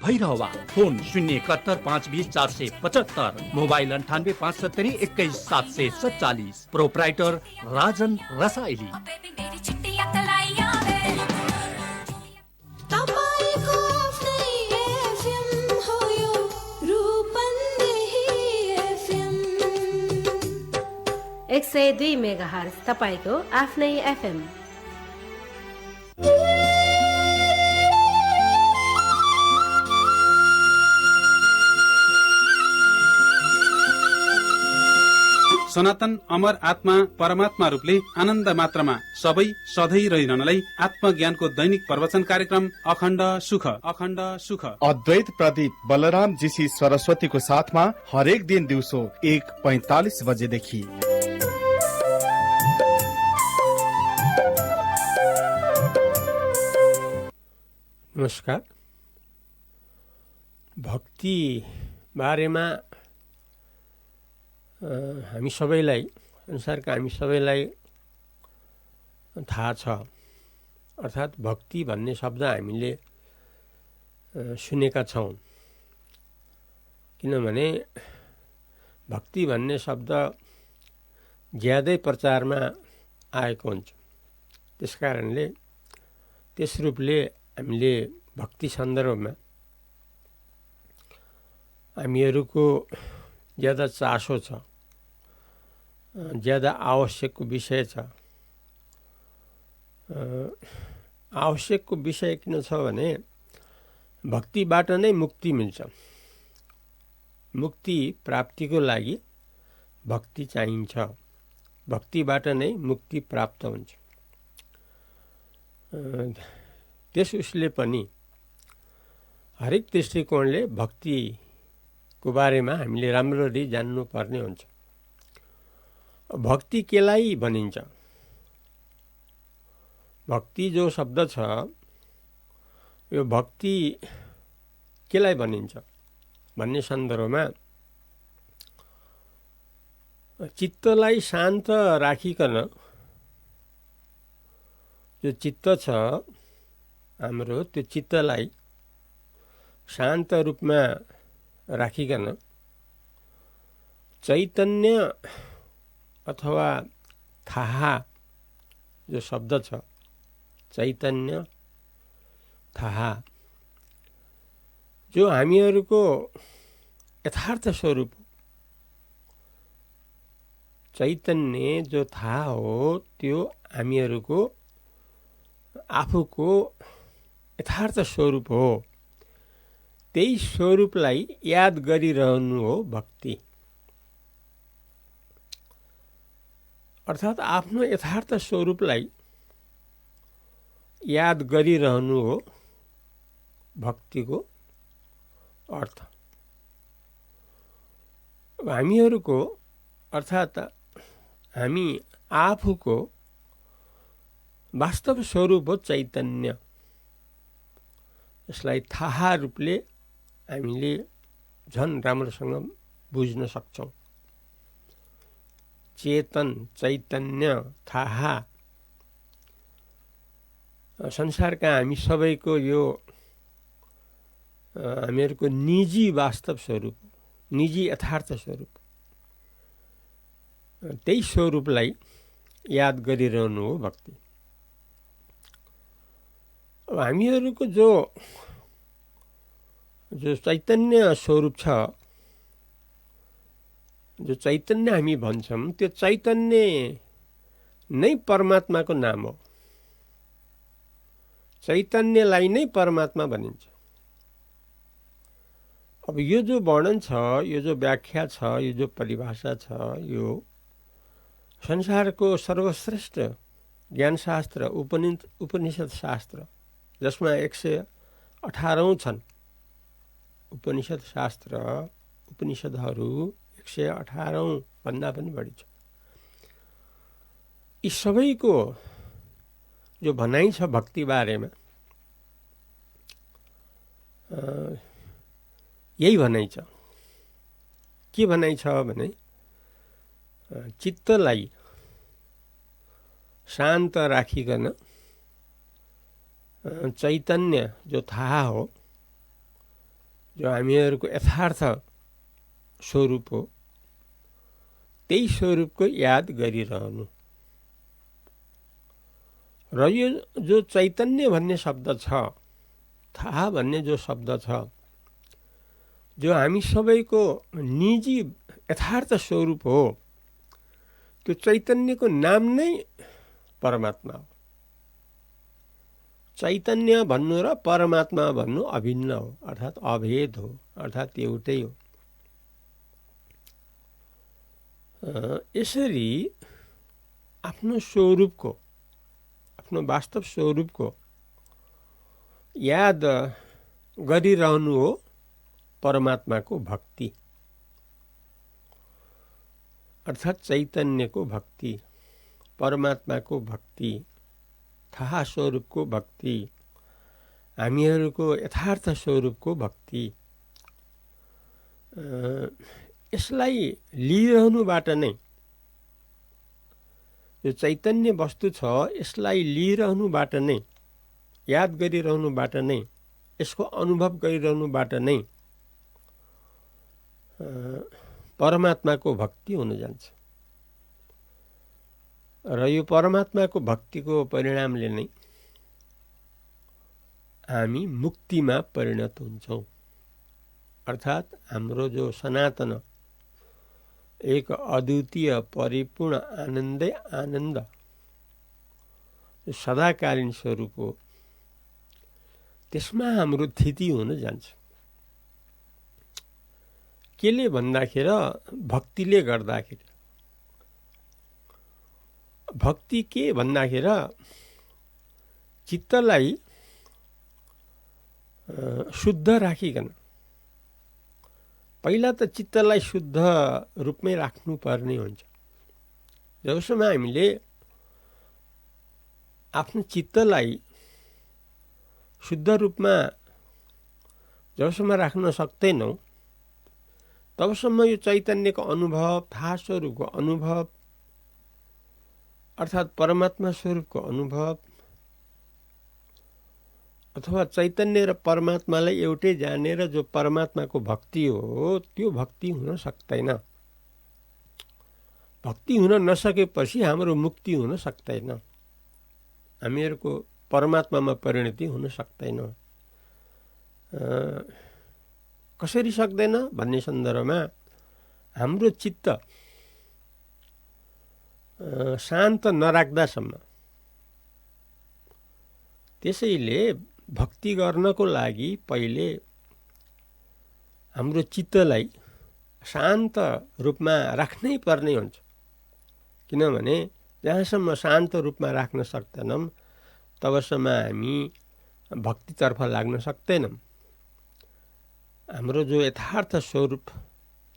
Bhairahawa. Phone 071 520 475, mobile 98 570 21 747। Proprietor Rajan Rasaili. एक 102 megahertz तपाईको आफ्नै एफएम। सनातन अमर आत्मा परमात्मा रूपले आनन्द मात्रामा सबै सधैँ रहिरहनलाई आत्मज्ञानको दैनिक प्रवचन कार्यक्रम अखण्ड सुख अद्वैत प्रदीप बलराम जीसी सरस्वतीको साथमा हरेक दिन दिउँसो 1:45 बजेदेखि। नमस्कार। भक्ति बारेमा हामी सबैलाई, संसारका हामी सबैलाई थाहा छ। अर्थात् भक्ति भन्ने शब्द हामीले सुनेका छौँ। किनभने भक्ति भन्ने शब्द ज्यादै प्रचारमा आएको हुन्छ। त्यसकारणले त्यस रूपले हामीले भक्ति सन्दर्भमा हामीहरूको ज्यादा चासो छ, ज्यादा आवश्यकको विषय छ। आवश्यकको विषय किन छ भने भक्तिबाट नै मुक्ति मिल्छ। मुक्ति प्राप्तिको लागि भक्ति चाहिन्छ। भक्तिबाट नै मुक्ति प्राप्त हुन्छ। त्यस उसले पनि हरेक दृष्टिकोणले भक्तिको बारेमा हामीले राम्ररी जान्नुपर्ने हुन्छ। भक्ति केलाई भनिन्छ? भक्ति जो शब्द छ यो भक्ति केलाई भनिन्छ भन्ने सन्दर्भमा चित्तलाई शान्त राखिकन, जो चित्त छ हाम्रो, त्यो चित्तलाई शान्त रूपमा राखिकन चैतन्य अथवा थाहा जो शब्द छ, चैतन्य थाहा, जो हामीहरूको यथार्थ स्वरूप, चैतन्य जो थाहा हो त्यो हामीहरूको आफूको यथार्थ स्वरूप हो। त्यही स्वरूपलाई याद गरिरहनु हो भक्ति। अर्थात् आफ्नो यथार्थ स्वरूपलाई याद गरिरहनु हो भक्तिको अर्थ। हामीहरूको अर्थात् हामी आफूको वास्तव स्वरूप हो चैतन्य। यसलाई थाहा रूपले हामीले झन् राम्रोसँग बुझ्न सक्छौँ। चेतन, चैतन्य, थाहा, संसारका हामी सबैको यो हामीहरूको निजी वास्तव स्वरूप, निजी यथार्थ स्वरूप, त्यही स्वरूपलाई याद गरिरहनु हो भक्ति। हामीहरूको जो चैतन्य स्वरूप छ, जो चैतन्य हामी भन्छौँ, त्यो चैतन्य नै परमात्माको नाम हो। चैतन्यलाई नै परमात्मा भनिन्छ। अब यो जो वर्णन छ, यो जो व्याख्या छ, यो जो परिभाषा छ, यो संसारको सर्वश्रेष्ठ ज्ञानशास्त्र उपनिषद शास्त्र, जसमा 118 छन् उपनिषद शास्त्र, उपनिषदहरू 118 भन्दा पनि बढी छ। यी सबैको जो भनाइ छ भक्ति बारेमा, यही भनाइ छ। के भनाइ छ भने चित्तलाई शान्त राखिकन चैतन्य जो थाहा हो जो हामीहरूको यथार्थ स्वरूप हो त्यही स्वरूपको याद गरिरहनु। र यो जो चैतन्य भन्ने शब्द छ, थाहा भन्ने जो शब्द छ, जो हामी सबैको निजी यथार्थ स्वरूप हो, त्यो चैतन्यको नाम नै परमात्मा हो। चैतन्य भन्नु र परमात्मा भन्नु अभिन्न हो, अर्थात् अभेद हो, अर्थात् एउटै हो। यसरी आफ्नो स्वरूपको, आफ्नो वास्तव स्वरूपको याद गरिरहनु हो परमात्माको भक्ति, अर्थात् चैतन्यको भक्ति, परमात्माको भक्ति, थाहा स्वरूपको भक्ति, हामीहरूको यथार्थ स्वरूपको भक्ति। यसलाई लिइरहनुबाट नै, यो चैतन्य वस्तु छ यसलाई लिइरहनुबाट नै, याद गरिरहनुबाट नै, यसको अनुभव गरिरहनुबाट नै परमात्माको भक्ति हुन जान्छ। र यो परमात्माको भक्तिको परिणामले नै हामी मुक्तिमा परिणत हुन्छौँ। अर्थात् हाम्रो जो सनातन एक अद्वितीय परिपूर्ण आनन्दै आनन्द सदाकालीन स्वरूप हो, त्यसमा हाम्रो स्थिति हुन जान्छ। केले भन्दाखेरि भक्तिले गर्दाखेरि। भक्ति के भन्दाखेरि चित्तलाई शुद्ध राखिकन, पहिला त चित्तलाई शुद्ध रूपमै राख्नुपर्ने हुन्छ। जबसम्म हामीले आफ्नो चित्तलाई शुद्ध रूपमा जबसम्म राख्न सक्दैनौँ, तबसम्म यो चैतन्यको अनुभव, थाहा स्वरूपको अनुभव, अर्थात् परमात्मा स्वरूपको अनुभव, अथवा चैतन्य र परमात्मालाई एउटै जानेर जो परमात्माको भक्ति हो, त्यो भक्ति हुन सक्दैन। भक्ति हुन नसकेपछि हाम्रो मुक्ति हुन सक्दैन, हामीहरूको परमात्मामा परिणति हुन सक्दैन। कसरी सक्दैन भन्ने सन्दर्भमा हाम्रो चित्त शान्त नराख्दासम्म, त्यसैले भक्ति गर्नको लागि पहिले हाम्रो चित्तलाई शान्त रूपमा राख्नै पर्ने हुन्छ। किनभने जहाँसम्म शान्त रूपमा राख्न सक्दैनौँ तबसम्म हामी भक्तितर्फ लाग्न सक्दैनौँ। हाम्रो जो यथार्थ स्वरूप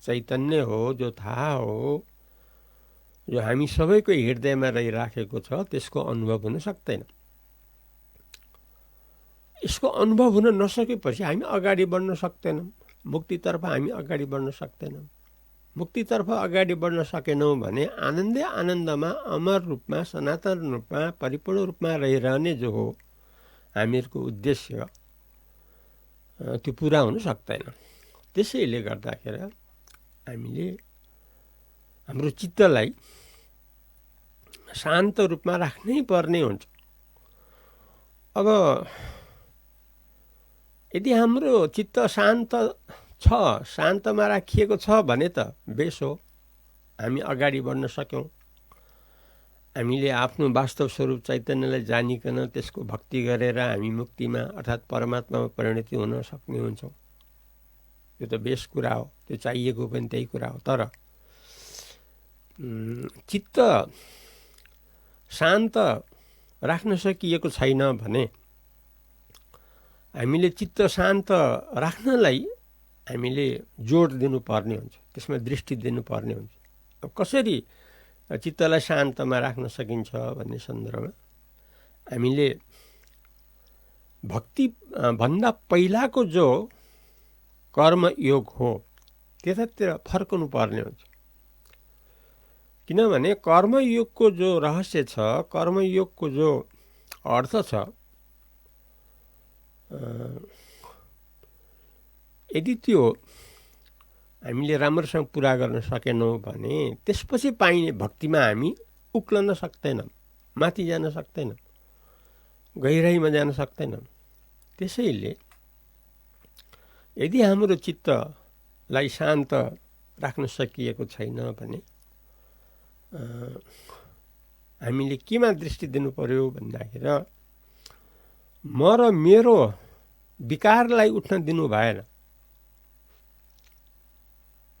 चैतन्य हो, जो थाहा हो, जो हामी सबैको हृदयमा रहिराखेको छ, त्यसको अनुभव हुन सक्दैन। यसको अनुभव हुन नसकेपछि हामी अगाडि बढ्न सक्दैनौँ, मुक्तितर्फ हामी अगाडि बढ्न सक्दैनौँ। मुक्तितर्फ अगाडि बढ्न सकेनौँ भने आनन्दै आनन्दमा, अमर रूपमा, सनातन रूपमा, परिपूर्ण रूपमा रहिरहने जो हो हामीहरूको उद्देश्य, त्यो पुरा हुन सक्दैन। त्यसैले गर्दाखेरि हामीले हाम्रो चित्तलाई शान्त रूपमा राख्नै पर्ने हुन्छ। अब यदि हाम्रो चित्त शान्त छ, शान्तमा राखिएको छ भने त बेस हो, हामी अगाडि बढ्न सक्यौँ। हामीले आफ्नो वास्तव स्वरूप चैतन्यलाई जानिकन त्यसको भक्ति गरेर हामी मुक्तिमा अर्थात् परमात्मामा परिणति हुन सक्ने हुन्छौँ। त्यो त बेस कुरा हो, त्यो चाहिएको पनि त्यही कुरा हो। तर चित्त शान्त राख्न सकिएको छैन भने हामीले चित्त शान्त राख्नलाई हामीले जोड दिनुपर्ने हुन्छ, त्यसमा दृष्टि दिनुपर्ने हुन्छ। अब कसरी चित्तलाई शान्तमा राख्न सकिन्छ भन्ने सन्दर्भमा हामीले भक्ति भन्दा पहिलाको जो कर्मयोग हो त्यतातिर फर्कनु पर्ने हुन्छ। किनभने कर्मयोगको जो रहस्य छ, कर्मयोगको जो अर्थ छ, यदि त्यो हामीले राम्रोसँग पुरा गर्न सकेनौँ भने त्यसपछि पाइने भक्तिमा हामी उक्लन सक्दैनौँ, माथि जान सक्दैनौँ, गहिराइमा जान सक्दैनौँ। त्यसैले यदि हाम्रो चित्तलाई शान्त राख्न सकिएको छैन भने हामीले केमा दृष्टि दिनु पर्यो भन्दाखेरि म र मेरो विकारलाई उठ्न दिनु भएन।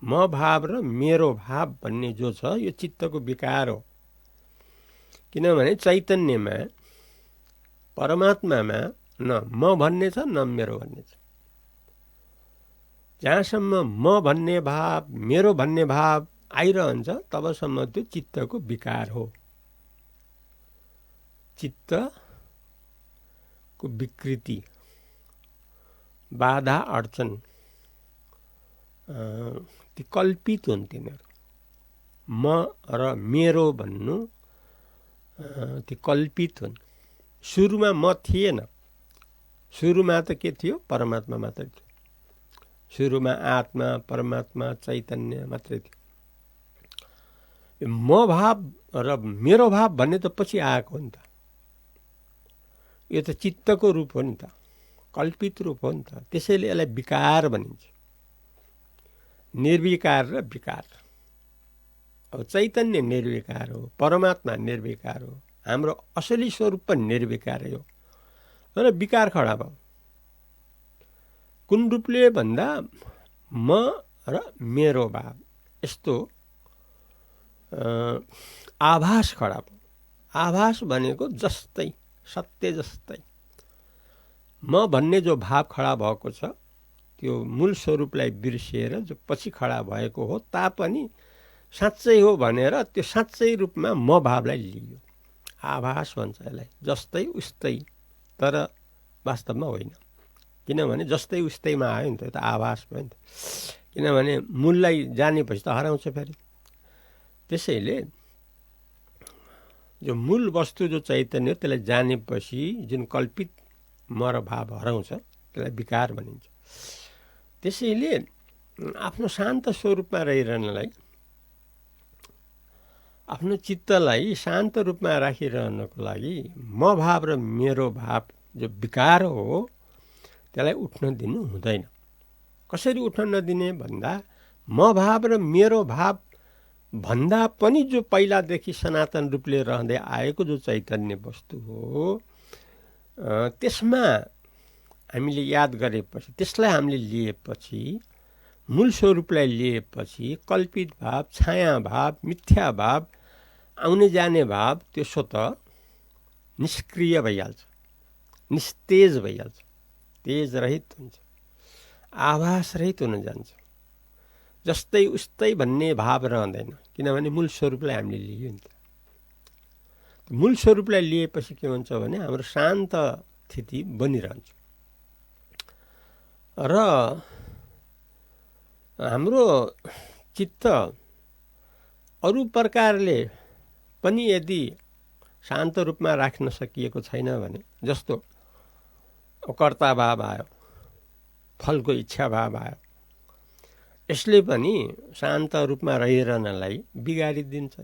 म भाव र मेरो भाव भन्ने जो छ यो चित्तको विकार हो। किनभने चैतन्यमा परमात्मामा न म भन्ने छ न मेरो भन्ने छ। जहाँसम्म म भन्ने भाव मेरो भन्ने भाव आइरहन्छ तबसम्म त्यो चित्तको विकार हो। चित्तको विकृति, बाधा अडचन ती कल्पित हुन्। तिनीहरू म र मेरो भन्नु ती कल्पित हुन्। सुरुमा म थिएन। सुरुमा त के थियो? परमात्मा मात्रै थियो। सुरुमा आत्मा परमात्मा चैतन्य मात्रै थियो। म भाव र मेरो भाव भन्ने त पछि आएको हो नि त। यो त चित्तको रूप हो नि त, कल्पित रूप हो नि त। त्यसैले यसलाई विकार भनिन्छ। निर्विकार र विकार। अब चैतन्य निर्विकार हो, परमात्मा निर्विकार हो, हाम्रो असली स्वरूप पनि निर्विकारै हो। तर विकार खडा भयो। कुन रूपले भन्दा म र मेरो भाव यस्तो आभास खडा भयो। आभास भनेको जस्तै, सत्य जस्तै। म भन्ने जो भाव खडा भएको छ त्यो मूल स्वरूपलाई बिर्सिएर जो पछि खडा भएको हो तापनि साँच्चै हो भनेर त्यो साँच्चै रूपमा म भावलाई लिइयो। आभास भन्छ यसलाई। जस्तै उस्तै, तर वास्तवमा होइन। किनभने जस्तै उस्तैमा आयो नि त, यो त आभास भयो नि त। किनभने मूललाई जानेपछि त हराउँछ फेरि। त्यसैले जो मूल वस्तु जो चैतन्य हो त्यसलाई जानेपछि जुन कल्पित म र भाव हराउँछ त्यसलाई विकार भनिन्छ। त्यसैले आफ्नो शान्त स्वरूपमा रहिरहनलाई, आफ्नो चित्तलाई शान्त रूपमा राखिरहनको लागि म भाव र मेरो भाव जो विकार हो त्यसलाई उठ्न दिनु हुँदैन। कसरी उठ्न नदिने भन्दा म भाव र मेरो भाव भन्दा पनि जो पहिलादेखि सनातन रूपले रहँदै आएको जो चैतन्य वस्तु हो त्यसमा हामीले याद गरेपछि, त्यसलाई हामीले लिएपछि, मूल स्वरूपलाई लिएपछि कल्पित भाव, छाया भाव, मिथ्या भाव, आउने जाने भाव त्यो स्वतः निष्क्रिय भइहाल्छ, निस्तेज भइहाल्छ, तेज रहित हुन्छ, आभास रहित हुन जान्छ। जस्तै उस्तै भन्ने भाव रहँदैन। किनभने मूल स्वरूपलाई हामीले लियो नि त। मूल स्वरूपलाई लिएपछि के हुन्छ भने हाम्रो शान्त स्थिति बनिरहन्छ। र हाम्रो चित्त अरू प्रकारले पनि यदि शान्त रूपमा राख्न सकिएको छैन भने, जस्तो कर्ता भाव आयो, फलको इच्छा भाव आयो, यसले पनि शान्त रूपमा रहिरहनलाई बिगारिदिन्छ,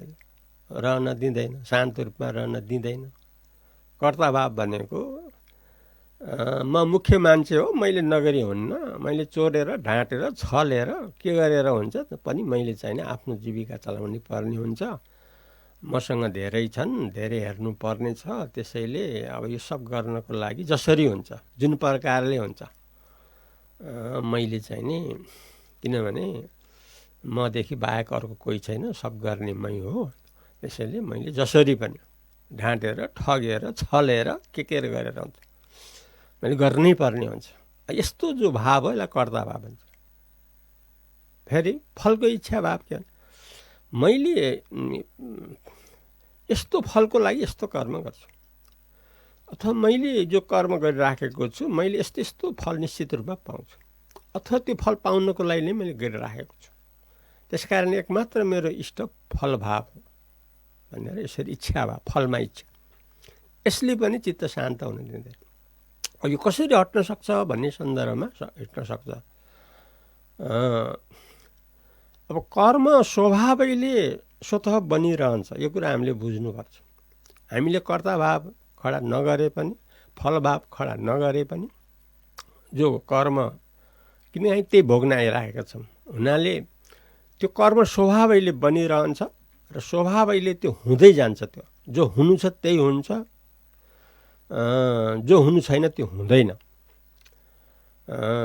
रहन दिँदैन, शान्त रूपमा रहन दिँदैन। कर्ता भाव भनेको म मुख्य मान्छे हो, मैले नगरी हुन्न, मैले चोरेर ढाँटेर छलेर के गरेर हुन्छ पनि मैले चाहिँ आफ्नो जीविका चलाउनु पर्ने हुन्छ। मसँग धेरै छन्, धेरै हेर्नु पर्ने छ। त्यसैले अब यो सब गर्नको लागि जसरी हुन्छ, जुन प्रकारले हुन्छ, मैले चाहिँ नि, किनभने मदेखि बाहेक अर्को कोही छैन, सब गर्ने मै हो। त्यसैले मैले जसरी पनि ढाँटेर ठगेर छलेर के गरेर हुन्छ, मैले गर्नै पर्ने हुन्छ। यस्तो जो भाव हो यसलाई कर्ता भाव भन्छ। फेरि फलको इच्छा भाव के? मैले यस्तो फलको लागि यस्तो कर्म गर्छु, अथवा मैले जो कर्म गरिराखेको छु मैले यस्तो यस्तो फल निश्चित रूपमा पाउँछु, अथवा त्यो फल पाउनको लागि नै मैले गरिराखेको छु। त्यसकारण एकमात्र मेरो इष्ट फल भाव हो भनेर यसरी इच्छा भाव, फलमा इच्छा, यसले पनि चित्त शान्त हुन दिँदैन। यो कसरी हट्न सक्छ भन्ने सन्दर्भमा हट्न सक्छ। अब कर्म स्वभावैले स्वतः बनिरहन्छ, यो कुरा हामीले बुझ्नुपर्छ। हामीले कर्ताभाव खडा नगरे पनि, फलभाव खडा नगरे पनि जो कर्म, किन हामी त्यही भोग्न आइरहेका छौँ हुनाले त्यो कर्म स्वभावैले बनिरहन्छ र स्वभावैले त्यो हुँदै जान्छ। त्यो जो हुनु छ त्यही हुन्छ, जो हुनु छैन त्यो हुँदैन।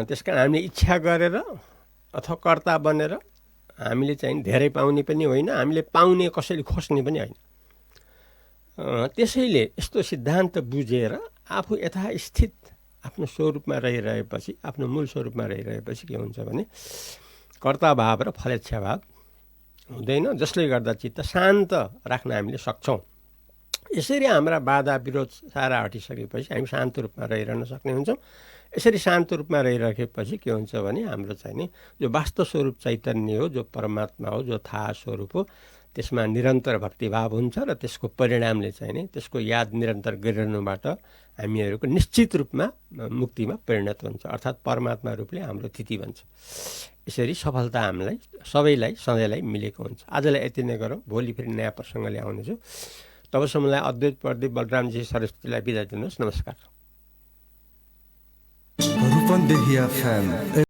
त्यस कारण हामीले इच्छा गरेर अथवा कर्ता बनेर हामीले चाहिँ धेरै पाउने पनि होइन, हामीले पाउने कसैले खोज्ने पनि होइन। त्यसैले यस्तो सिद्धान्त बुझेर आफू यथास्थित आफ्नो स्वरूपमा रहिरहेपछि, आफ्नो मूल स्वरूपमा रहिरहेपछि के हुन्छ भने कर्ताभाव र फलेच्छाभाव हुँदैन, जसले गर्दा चित्त शान्त राख्न हामीले सक्छौँ। यसरी हाम्रा बाधा विरोध सारा हटिसकेपछि हामी शान्त रूपमा रहिरहन सक्ने हुन्छौँ। यसरी शान्त रूपमा रहिराखेपछि के हुन्छ भने हाम्रो चाहिँ नि जो वास्तव स्वरूप चैतन्य हो, जो परमात्मा हो, जो थाहा स्वरूप हो, त्यसमा निरन्तर भक्तिभाव हुन्छ र त्यसको परिणामले चाहिँ नि त्यसको याद निरन्तर गरिरहनुबाट हामीहरूको निश्चित रूपमा मुक्तिमा परिणत हुन्छ, अर्थात् परमात्मा रूपले हाम्रो स्थिति बन्छ। यसरी सफलता हामीलाई सबैलाई सधैँलाई मिलेको हुन्छ। आजलाई यति नै गरौँ, भोलि फेरि नयाँ प्रसङ्गले आउनेछु। तबसम्मलाई अद्वैत प्रदीप बलरामजी सरस्वतीलाई बिदा दिनुहोस्। नमस्कार। रूपन्देही FM